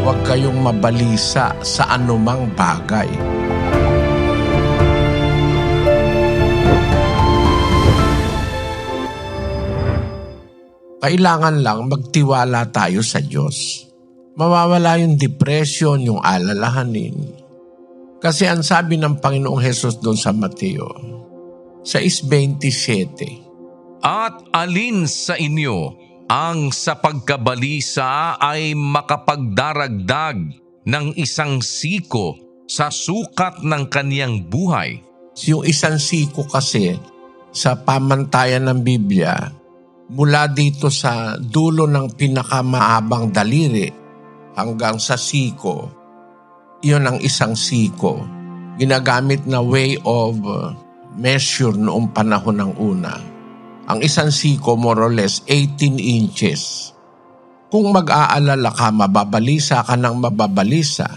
Huwag kayong mabalisa sa anumang bagay. Kailangan lang magtiwala tayo sa Diyos. Mawawala yung depression, yung alalahanin. Kasi ang sabi ng Panginoong Hesus doon sa Mateo, 6:27, At alin sa inyo ang sa pagkabalisa ay makapagdaragdag ng isang siko sa sukat ng kaniyang buhay? yung isang siko kasi sa pamantayan ng Biblia, mula dito sa dulo ng pinakamahabang daliri hanggang sa siko, yun ang isang siko. Ginagamit na way of measure noong panahon ng una. Ang isang siko, more or less, 18 inches. Kung mag-aalala ka, mababalisa ka ng mababalisa,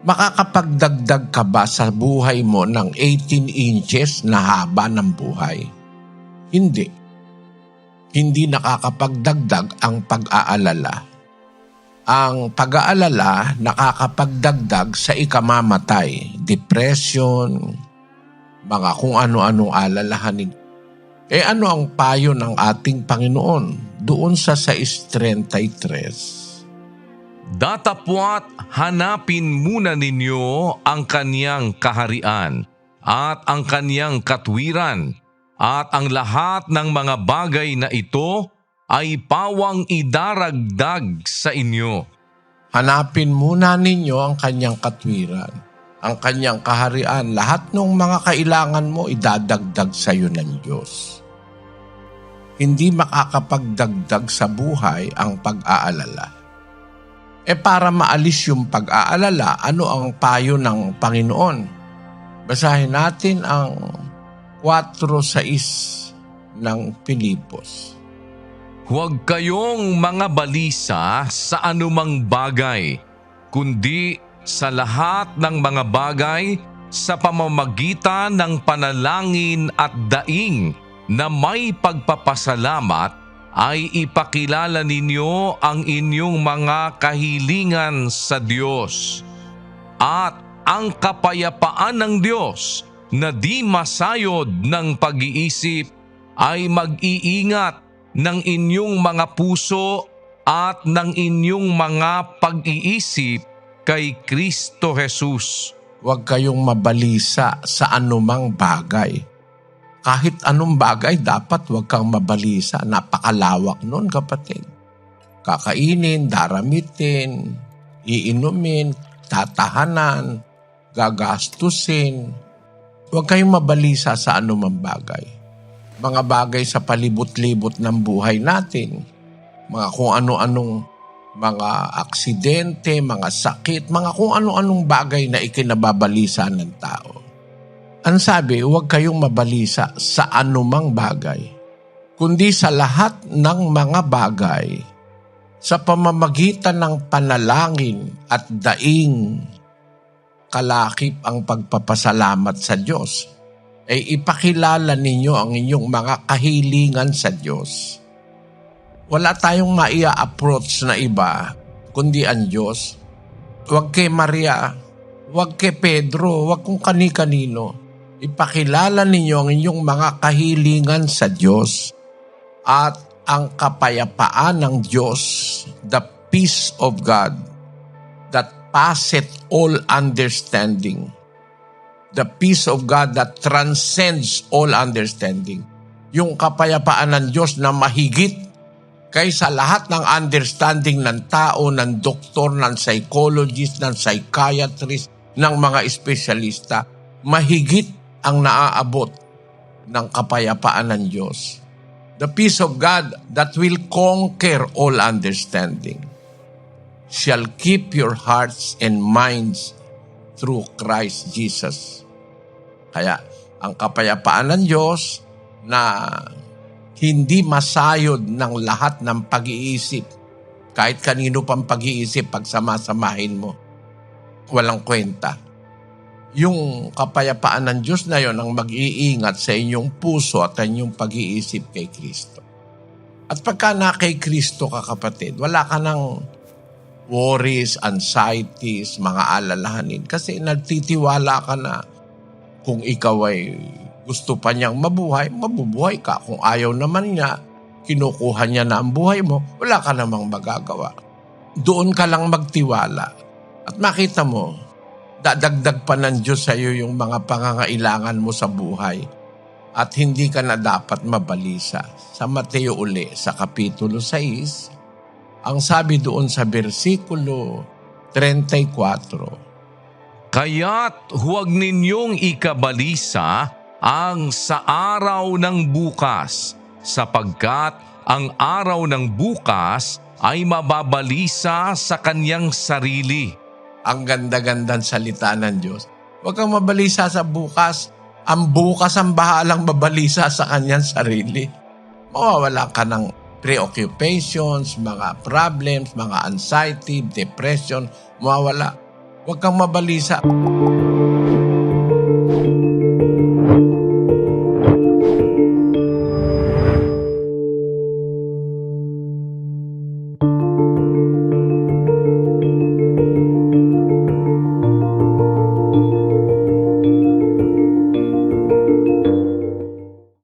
makakapagdagdag ka ba sa buhay mo ng 18 inches na haba ng buhay? Hindi. Hindi nakakapagdagdag ang pag-aalala. Ang pag-aalala nakakapagdagdag sa ikamamatay, depression, mga kung ano-anong alalahanin. Ano ang payo ng ating Panginoon doon sa 6:33? Datapwat hanapin muna ninyo ang kaniyang kaharian at ang kaniyang katwiran, at ang lahat ng mga bagay na ito ay pawang idaragdag sa inyo. Hanapin muna ninyo ang kanyang katwiran, ang kanyang kaharian. Lahat ng mga kailangan mo idadagdag sa iyo ng Diyos. Hindi makakapagdagdag sa buhay ang pag-aalala. Para maalis yung pag-aalala, ano ang payo ng Panginoon? Basahin natin ang 4:6 ng Pilipos. Huwag kayong mga balisa sa anumang bagay, kundi sa lahat ng mga bagay sa pamamagitan ng panalangin at daing na may pagpapasalamat ay ipakilala ninyo ang inyong mga kahilingan sa Diyos. At ang kapayapaan ng Diyos na di masayod ng pag-iisip ay mag-iingat ng inyong mga puso at ng inyong mga pag-iisip kay Kristo Jesus. Huwag kayong mabalisa sa anumang bagay. Kahit anong bagay, dapat huwag kang mabalisa. Napakalawak nun, kapatid. Kakainin, daramitin, iinumin, tatahanan, gagastusin. Huwag kayong mabalisa sa anumang bagay. Mga bagay sa palibot-libot ng buhay natin. Mga kung ano-anong mga aksidente, mga sakit, mga kung ano-anong bagay na ikinababalisa ng tao. Ang sabi, huwag kayong mabalisa sa anumang bagay, kundi sa lahat ng mga bagay, sa pamamagitan ng panalangin at daing, kalakip ang pagpapasalamat sa Diyos, ay ipakilala ninyo ang inyong mga kahilingan sa Diyos. Wala tayong maia-approach na iba, kundi ang Diyos. Huwag kay Maria, huwag kay Pedro, huwag kung kani-kanino. Ipakilala ninyo ang inyong mga kahilingan sa Diyos, at ang kapayapaan ng Diyos, the peace of God that passeth all understanding, the peace of God that transcends all understanding, yung kapayapaan ng Diyos na mahigit kaysa lahat ng understanding ng tao, ng doktor, ng psychologist, ng psychiatrist, ng mga espesyalista, mahigit ang naaabot ng kapayapaan ng Diyos. The peace of God that will conquer all understanding shall keep your hearts and minds through Christ Jesus. Kaya ang kapayapaan ng Diyos na hindi masayod ng lahat ng pag-iisip, kahit kanino pang pag-iisip, pag samasamahin mo, walang kwenta. yung kapayapaan ng Diyos na yon ang mag-iingat sa inyong puso at inyong pag-iisip kay Kristo. At pagka na kay Kristo ka, kapatid, wala ka ng worries, anxieties, mga alalahanin. Kasi nagtitiwala ka na kung ikaw ay gusto pa niyang mabuhay, mabubuhay ka. Kung ayaw naman niya, kinukuha niya na ang buhay mo, wala ka namang magagawa. Doon ka lang magtiwala. At makita mo, dadagdag pa ng Diyos sa iyo yung mga pangangailangan mo sa buhay. At hindi ka na dapat mabalisa. Sa Mateo uli, sa Kapitulo 6, ang sabi doon sa versikulo 34, Kaya't huwag ninyong ikabalisa ang sa araw ng bukas, sapagkat ang araw ng bukas ay mababalisa sa kanyang sarili. ang ganda-gandang salita ng Diyos. Huwag kang mabalisa sa bukas. Ang bukas ang bahalang mabalisa sa kanyang sarili. Mawawala ka ng preoccupations, mga problems, mga anxiety, depression. Mawawala. Huwag kang mabalisa.